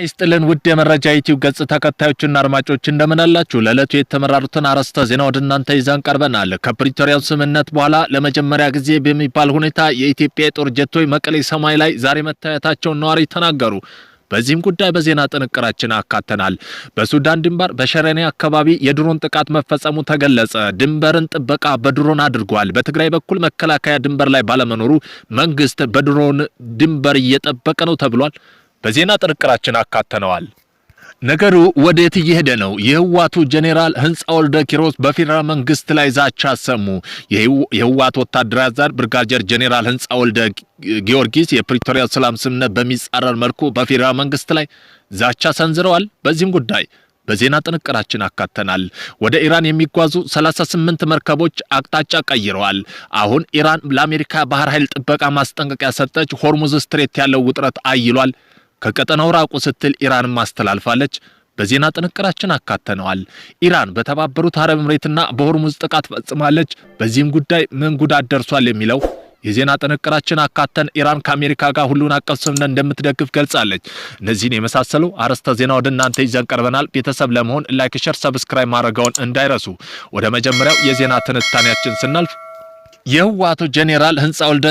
ይስጥልን ውድ የመረጃ ዩቲዩብ ገጽ ተከታዮችና አድማጮች እንደምን አላችሁ? ለዕለቱ የተመራሩትን አርዕስተ ዜና ወደ እናንተ ይዘን ቀርበናል። ከፕሪቶሪያው ስምምነት በኋላ ለመጀመሪያ ጊዜ በሚባል ሁኔታ የኢትዮጵያ የጦር ጀቶች መቀሌ ሰማይ ላይ ዛሬ መታየታቸውን ነዋሪ ተናገሩ። በዚህም ጉዳይ በዜና ጥንቅራችን አካተናል። በሱዳን ድንበር በሸረኔ አካባቢ የድሮን ጥቃት መፈጸሙ ተገለጸ። ድንበርን ጥበቃ በድሮን አድርጓል። በትግራይ በኩል መከላከያ ድንበር ላይ ባለመኖሩ መንግስት በድሮን ድንበር እየጠበቀ ነው ተብሏል። በዜና ጥንቅራችን አካተነዋል። ነገሩ ወዴት እየሄደ ነው? የህዋቱ ጄኔራል ህንጻ ወልደ ኪሮስ በፌደራል መንግስት ላይ ዛቻ አሰሙ። የህዋቱ ወታደራዊ አዛዥ ብርጋዴር ጄኔራል ህንጻ ወልደ ጊዮርጊስ የፕሪቶሪያ ሰላም ስምምነት በሚጻረር መልኩ በፌደራል መንግስት ላይ ዛቻ ሰንዝረዋል። በዚህም ጉዳይ በዜና ጥንቅራችን አካተናል። ወደ ኢራን የሚጓዙ 38 መርከቦች አቅጣጫ ቀይረዋል። አሁን ኢራን ለአሜሪካ ባህር ኃይል ጥበቃ ማስጠንቀቂያ ሰጠች። ሆርሙዝ ስትሬት ያለው ውጥረት አይሏል። ከቀጠናው ራቁ ስትል ኢራን ማስተላልፋለች። በዜና ጥንቅራችን አካተነዋል። ኢራን በተባበሩት አረብ ኤምሬትና በሆርሙዝ ጥቃት ፈጽማለች። በዚህም ጉዳይ ምን ጉዳት ደርሷል የሚለው የዜና ጥንቅራችን አካተን ኢራን ከአሜሪካ ጋር ሁሉን አቀፍ ስምምነት እንደምትደግፍ ገልጻለች። እነዚህን የመሳሰሉ አርዕስተ ዜና ወደ እናንተ ይዘን ቀርበናል። ቤተሰብ ለመሆን ላይክ፣ ሼር፣ ሰብስክራይብ ማድረጋውን እንዳይረሱ። ወደ መጀመሪያው የዜና ትንታኔያችን ስናልፍ የህዋቱ ጄኔራል ህንጻ ወልደ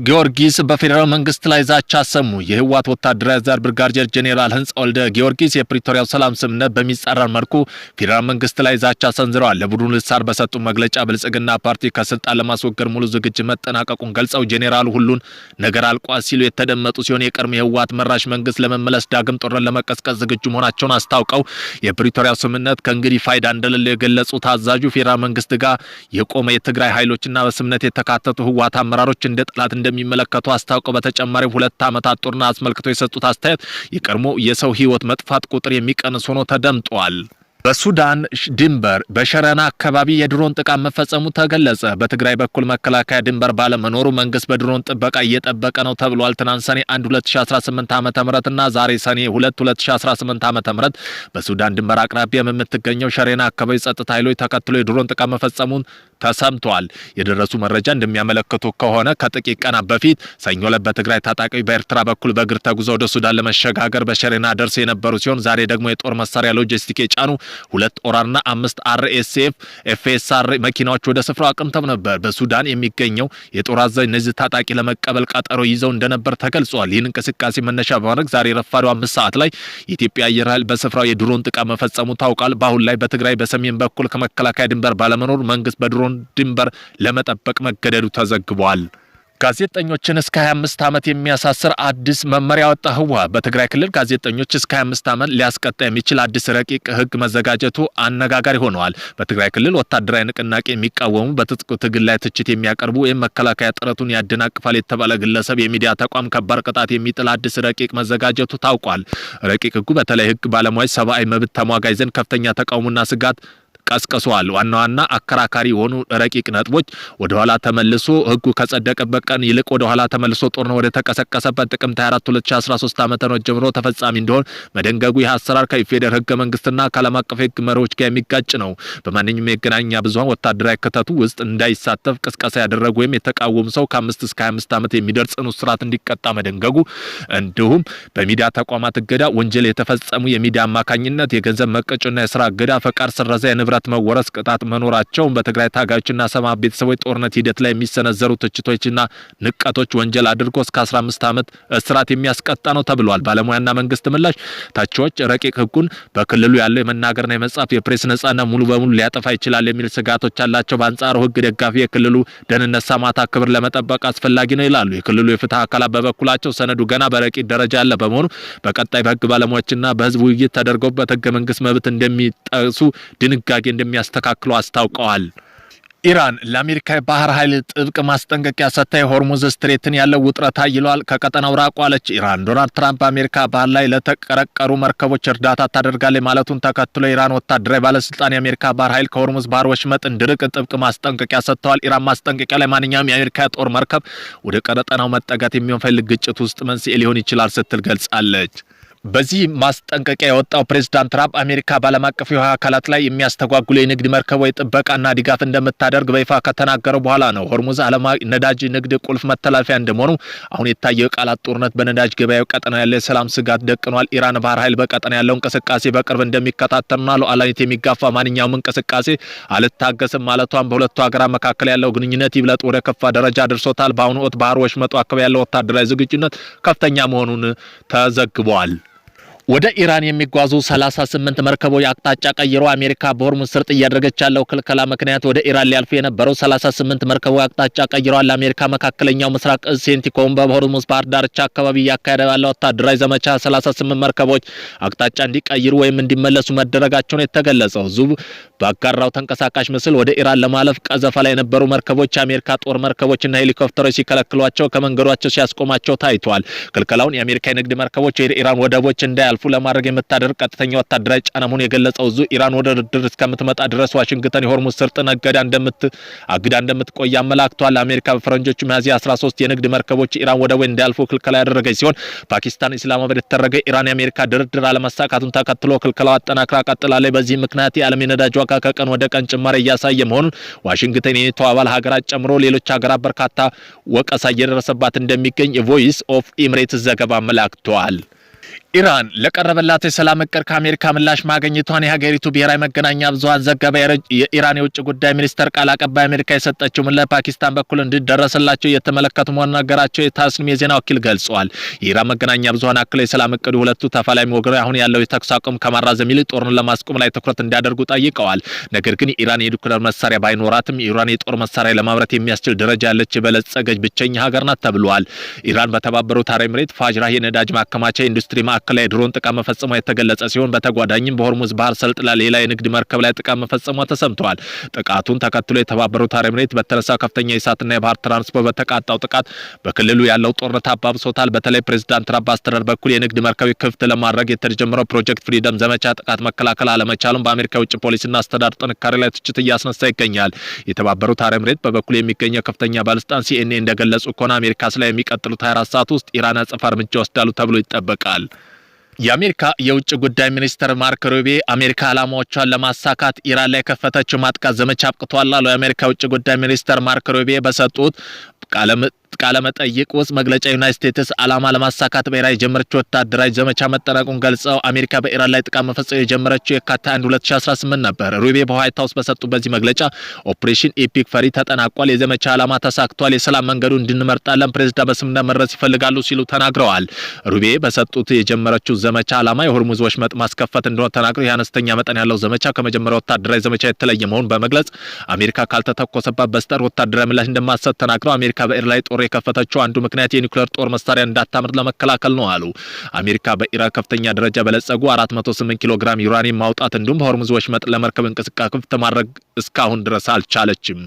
ጊዮርጊስ በፌደራል መንግስት ላይ ዛቻ አሰሙ። የህዋቱ ወታደራዊ አዛዥ ብርጋዴር ጄኔራል ህንጻ ወልደ ጊዮርጊስ የፕሪቶሪያው ሰላም ስምምነት በሚጻረር መልኩ ፌደራል መንግስት ላይ ዛቻ ሰንዝረዋል። ለቡድኑ ልሳን በሰጡ መግለጫ ብልጽግና ፓርቲ ከስልጣን ለማስወገድ ሙሉ ዝግጅት መጠናቀቁን ገልጸው ጄኔራሉ ሁሉን ነገር አልቋል ሲሉ የተደመጡ ሲሆን የቀድሞ የህዋት መራሽ መንግስት ለመመለስ ዳግም ጦርን ለመቀስቀስ ዝግጁ መሆናቸውን አስታውቀው የፕሪቶሪያው ስምምነት ከእንግዲህ ፋይዳ እንደሌለው የገለጹት አዛዡ ፌደራል መንግስት ጋር የቆመ የትግራይ ኃይሎችና በስምምነት የተካተቱ ህዋት አመራሮች እንደ ጠላት እንደሚመለከቱ አስታውቀው በተጨማሪ 2 ዓመታት ጦርነት አስመልክቶ የሰጡት አስተያየት የቀድሞ የሰው ህይወት መጥፋት ቁጥር የሚቀንስ ሆኖ ተደምጧል። በሱዳን ድንበር በሸረና አካባቢ የድሮን ጥቃት መፈጸሙ ተገለጸ። በትግራይ በኩል መከላከያ ድንበር ባለመኖሩ መንግስት በድሮን ጥበቃ እየጠበቀ ነው ተብሏል። ትናንት ሰኔ 1 2018 ዓ.ም እና ዛሬ ሰኔ 2 2018 ዓ.ም በሱዳን ድንበር አቅራቢያ የምትገኘው ሸረና አካባቢ ጸጥታ ኃይሎች ተከትሎ የድሮን ጥቃት መፈጸሙን ተሰምቷል። የደረሱ መረጃ እንደሚያመለክቱ ከሆነ ከጥቂት ቀናት በፊት ሰኞ ዕለት በትግራይ ታጣቂዎች በኤርትራ በኩል በእግር ተጉዘው ወደ ሱዳን ለመሸጋገር በሸረና ደርሰው የነበሩ ሲሆን ዛሬ ደግሞ የጦር መሳሪያ ሎጂስቲክ የጫኑ 2 ኦራልና 5 አርኤስኤፍ ኤፍኤስአር መኪናዎች ወደ ስፍራው አቅንተው ነበር። በሱዳን የሚገኘው የጦር አዛዥ እነዚህ ታጣቂ ለመቀበል ቀጠሮ ይዘው እንደነበር ተገልጿል። ይህን እንቅስቃሴ መነሻ በማድረግ ዛሬ ረፋዱ 5 ሰዓት ላይ የኢትዮጵያ አየር ኃይል በስፍራው የድሮን ጥቃት መፈጸሙ ታውቋል። በአሁን ላይ በትግራይ በሰሜን በኩል ከመከላከያ ድንበር ባለመኖር መንግስት በድሮን ድንበር ለመጠበቅ መገደዱ ተዘግቧል። ጋዜጠኞችን እስከ 25 ዓመት የሚያሳስር አዲስ መመሪያ ወጣ። ህወሓት በትግራይ ክልል ጋዜጠኞች እስከ 25 ዓመት ሊያስቀጣ የሚችል አዲስ ረቂቅ ህግ መዘጋጀቱ አነጋጋሪ ሆነዋል። በትግራይ ክልል ወታደራዊ ንቅናቄ የሚቃወሙ በትጥቅ ትግል ላይ ትችት የሚያቀርቡ ወይም መከላከያ ጥረቱን ያደናቅፋል የተባለ ግለሰብ የሚዲያ ተቋም ከባድ ቅጣት የሚጥል አዲስ ረቂቅ መዘጋጀቱ ታውቋል። ረቂቅ ህጉ በተለይ ህግ ባለሙያዎች፣ ሰብአዊ መብት ተሟጋች ዘንድ ከፍተኛ ተቃውሞና ስጋት ቀስቀሷል። ዋና አከራካሪ የሆኑ ረቂቅ ነጥቦች ወደ ኋላ ተመልሶ ህጉ ከጸደቀበት ቀን ይልቅ ወደ ኋላ ተመልሶ ጦርነት ወደ ተቀሰቀሰበት ጥቅምት 24 2013 ዓ.ም ጀምሮ ተፈጻሚ እንዲሆን መደንገጉ ይህ አሰራር ከፌደራል ህገ መንግስትና ከዓለም አቀፍ ህግ መሪዎች ጋር የሚጋጭ ነው። በማንኛውም የመገናኛ ብዙሃን ወታደራዊ ክተቱ ውስጥ እንዳይሳተፍ ቅስቀሳ ያደረጉ ወይም የተቃወሙ ሰው ከ5 እስከ 25 ዓመት የሚደርስ ጽኑ እስራት እንዲቀጣ መደንገጉ እንዲሁም በሚዲያ ተቋማት እገዳ፣ ወንጀል የተፈጸሙ የሚዲያ አማካኝነት የገንዘብ መቀጮና የስራ እገዳ፣ ፈቃድ ስረዛ፣ የንብረት መወረስ ቅጣት መኖራቸውን በትግራይ ታጋዮችና ሰማ ቤተሰቦች ጦርነት ሂደት ላይ የሚሰነዘሩ ትችቶችና ንቀቶች ወንጀል አድርጎ እስከ 15 ዓመት እስራት የሚያስቀጣ ነው ተብሏል። ባለሙያና መንግስት ምላሽ ታቾች ረቂቅ ህጉን በክልሉ ያለው የመናገርና የመጻፍ የፕሬስ ነጻነት ሙሉ በሙሉ ሊያጠፋ ይችላል የሚል ስጋቶች አላቸው። በአንጻሩ ህግ ደጋፊ የክልሉ ደህንነት ሰማዕታ ክብር ለመጠበቅ አስፈላጊ ነው ይላሉ። የክልሉ የፍትህ አካላት በበኩላቸው ሰነዱ ገና በረቂቅ ደረጃ ያለ በመሆኑ በቀጣይ በህግ ባለሙያዎችና በህዝብ ውይይት ተደርጎበት ህገ መንግስት መብት እንደሚጠሱ ድንጋጌ እንደሚያስተካክሉ አስታውቀዋል። ኢራን ለአሜሪካ ባህር ኃይል ጥብቅ ማስጠንቀቂያ ሰጥታ የሆርሙዝ ስትሬትን ያለው ውጥረት አይሏል። ከቀጠናው ራቁ አለች ኢራን። ዶናልድ ትራምፕ አሜሪካ ባህር ላይ ለተቀረቀሩ መርከቦች እርዳታ ታደርጋለች ማለቱን ተከትሎ ኢራን ወታደራዊ ባለስልጣን የአሜሪካ ባህር ኃይል ከሆርሙዝ ባህር ወሽመጥ እንዲርቅ ጥብቅ ማስጠንቀቂያ ሰጥተዋል። ኢራን ማስጠንቀቂያ ላይ ማንኛውም የአሜሪካ ጦር መርከብ ወደ ቀጠናው መጠጋት የሚፈልግ ግጭት ውስጥ መንስኤ ሊሆን ይችላል ስትል ገልጻለች። በዚህ ማስጠንቀቂያ የወጣው ፕሬዝዳንት ትራምፕ አሜሪካ ባለም አቀፍ የውሃ አካላት ላይ የሚያስተጓጉሉ የንግድ መርከቦች ጥበቃና ድጋፍ እንደምታደርግ በይፋ ከተናገሩ በኋላ ነው። ሆርሙዝ ዓለም ነዳጅ ንግድ ቁልፍ መተላለፊያ እንደመሆኑ አሁን የታየው ቃላት ጦርነት በነዳጅ ገበያው ቀጠና ያለ የሰላም ስጋት ደቅኗል። ኢራን ባህር ኃይል በቀጠና ያለው እንቅስቃሴ በቅርብ እንደሚከታተልና ሉዓላዊነት የሚጋፋ ማንኛውም እንቅስቃሴ አልታገስም ማለቷን በሁለቱ ሀገራት መካከል ያለው ግንኙነት ይብለጥ ወደ ከፋ ደረጃ ደርሶታል። በአሁኑ ወቅት ባህር ወሽመጡ አካባቢ ያለው ወታደራዊ ዝግጁነት ከፍተኛ መሆኑን ተዘግቧል። ወደ ኢራን የሚጓዙ 38 መርከቦች አቅጣጫ ቀይረው አሜሪካ በሆርሙዝ ሰርጥ እያደረገች ያለው ክልከላ ምክንያት ወደ ኢራን ሊያልፉ የነበረው 38 መርከቦች አቅጣጫ ቀይረዋል። አሜሪካ መካከለኛው ምስራቅ ሴንቲኮም በሆርሙዝ ባህር ዳርቻ አካባቢ ያካሄደ ያለው ወታደራዊ ዘመቻ 38 መርከቦች አቅጣጫ እንዲቀይሩ ወይም እንዲመለሱ መደረጋቸውን የተገለጸው ዙብ ባጋራው ተንቀሳቃሽ ምስል ወደ ኢራን ለማለፍ ቀዘፋ ላይ የነበሩ መርከቦች የአሜሪካ ጦር መርከቦችና ሄሊኮፕተሮች ሲከለክሏቸው ከመንገዷቸው ሲያስቆማቸው ታይቷል። ክልከላውን የአሜሪካ የንግድ መርከቦች ወደ ኢራን ወደቦች እንዳያልፉ ለማድረግ የምታደርግ ቀጥተኛ ወታደራዊ ጫና መሆኑን የገለጸው ዙ ኢራን ወደ ድርድር እስከምትመጣ ድረስ ዋሽንግተን የሆርሙዝ ሰርጥ አግዳ እንደምትቆይ አመላክቷል። አሜሪካ በፈረንጆቹ ሚያዝያ 13 የንግድ መርከቦች ኢራን ወደቦች እንዳያልፉ ክልከላ ያደረገች ሲሆን ፓኪስታን ኢስላማባድ የተደረገ ኢራን የአሜሪካ ድርድር አለመሳካቱን ተከትሎ ክልከላው አጠናክራ ቀጥላለች። በዚህ ምክንያት የዓለም የነዳጅ ዋጋ ከቀን ወደ ቀን ጭማሪ እያሳየ መሆኑን ዋሽንግተን የኔቶ አባል ሀገራት ጨምሮ ሌሎች ሀገራት በርካታ ወቀሳ እየደረሰባት እንደሚገኝ የቮይስ ኦፍ ኤሚሬትስ ዘገባ አመላክቷል። ኢራን ለቀረበላት የሰላም እቅድ ከአሜሪካ ምላሽ ማግኘቷን የሀገሪቱ ብሔራዊ መገናኛ ብዙሃን ዘገባ። የኢራን የውጭ ጉዳይ ሚኒስተር ቃል አቀባይ አሜሪካ የሰጠችው ምላሽ ፓኪስታን በኩል እንዲደረስላቸው እየተመለከቱ መሆኑን ነገራቸው የታስኒም የዜና ወኪል ገልጸዋል። የኢራን መገናኛ ብዙሃን አክለው የሰላም እቅዱ ሁለቱ ተፋላሚ ወገኖች አሁን ያለው የተኩስ አቁም ከማራዘም ይልቅ ጦርነቱን ለማስቆም ላይ ትኩረት እንዲያደርጉ ጠይቀዋል። ነገር ግን ኢራን የኒውክሌር መሳሪያ ባይኖራትም ኢራን የጦር መሳሪያ ለማምረት የሚያስችል ደረጃ ያለች የበለጸገች ብቸኛ ሀገር ናት ተብሏል። ኢራን በተባበሩት አረብ ኤሚሬት ፋጅራህ የነዳጅ ማከማቻ ኢንዱስትሪ ላይ ድሮን ጥቃት መፈጸሟ የተገለጸ ሲሆን በተጓዳኝም በሆርሙዝ ባህር ሰልጥ ላይ ሌላ የንግድ መርከብ ላይ ጥቃት መፈጸሟ ተሰምቷል። ጥቃቱን ተከትሎ የተባበሩት አረብ ኤሚሬት በተነሳ ከፍተኛ የእሳትና የባህር ትራንስፖርት በተቃጣው ጥቃት በክልሉ ያለው ጦርነት አባብሶታል። በተለይ ፕሬዝዳንት ትራምፕ አስተዳደር በኩል የንግድ መርከብ ክፍት ለማድረግ የተጀመረው ፕሮጀክት ፍሪደም ዘመቻ ጥቃት መከላከል አለመቻሉን በአሜሪካ የውጭ ፖሊሲና አስተዳደር ጥንካሬ ላይ ትችት እያስነሳ ይገኛል። የተባበሩት አረብ ኤሚሬት በበኩል የሚገኘው ከፍተኛ ባለስልጣን ሲኤንኤን እንደገለጹ ከሆነ አሜሪካ ላይ የሚቀጥሉት 24 ሰዓት ውስጥ ኢራን አጸፋ እርምጃ ወስዳሉ ተብሎ ይጠበቃል። የአሜሪካ የውጭ ጉዳይ ሚኒስትር ማርክ ሩቢ አሜሪካ ዓላማዎቿን ለማሳካት ኢራን ላይ ከፈተችው ማጥቃት ዘመቻ አብቅቷል አሉ። የአሜሪካ የውጭ ጉዳይ ሚኒስትር ማርክ ሩቢ በሰጡት ቃለ መጠይቅ ውስጥ መግለጫ ዩናይትድ ስቴትስ ዓላማ ለማሳካት በኢራን የጀመረችው ወታደራዊ ዘመቻ መጠናቀቁን ገልጸው አሜሪካ በኢራን ላይ ጥቃት መፈጸም የጀመረችው የካቲት 1 2018 ነበር። ሩቢ በዋይት ሃውስ በሰጡት በዚህ መግለጫ ኦፕሬሽን ኤፒክ ፈሪ ተጠናቋል፣ የዘመቻ ዓላማ ተሳክቷል፣ የሰላም መንገዱ እንድንመርጣለን፣ ፕሬዝዳንት በስምምነት መድረስ ይፈልጋሉ ሲሉ ተናግረዋል። ሩቢ በሰጡት የጀመረችው ዘመቻ ዓላማ የሆርሙዝ ወሽመጥ ማስከፈት እንደሆነ ተናግረው የአነስተኛ መጠን ያለው ዘመቻ ከመጀመሪያው ወታደራዊ ዘመቻ የተለየ መሆኑን በመግለጽ አሜሪካ ካልተተኮሰባት በስተቀር ወታደራዊ ምላሽ እንደማትሰጥ ተናግረው አሜሪካ በኢራን ላይ ጦር የከፈተችው አንዱ ምክንያት የኒውክሌር ጦር መሳሪያ እንዳታምርት ለመከላከል ነው አሉ። አሜሪካ በኢራን ከፍተኛ ደረጃ በለጸጉ 408 ኪሎ ግራም ዩራኒየም ማውጣት እንዲሁም በሆርሙዝ ወሽመጥ ለመርከብ እንቅስቃሴ ክፍት ማድረግ እስካሁን ድረስ አልቻለችም።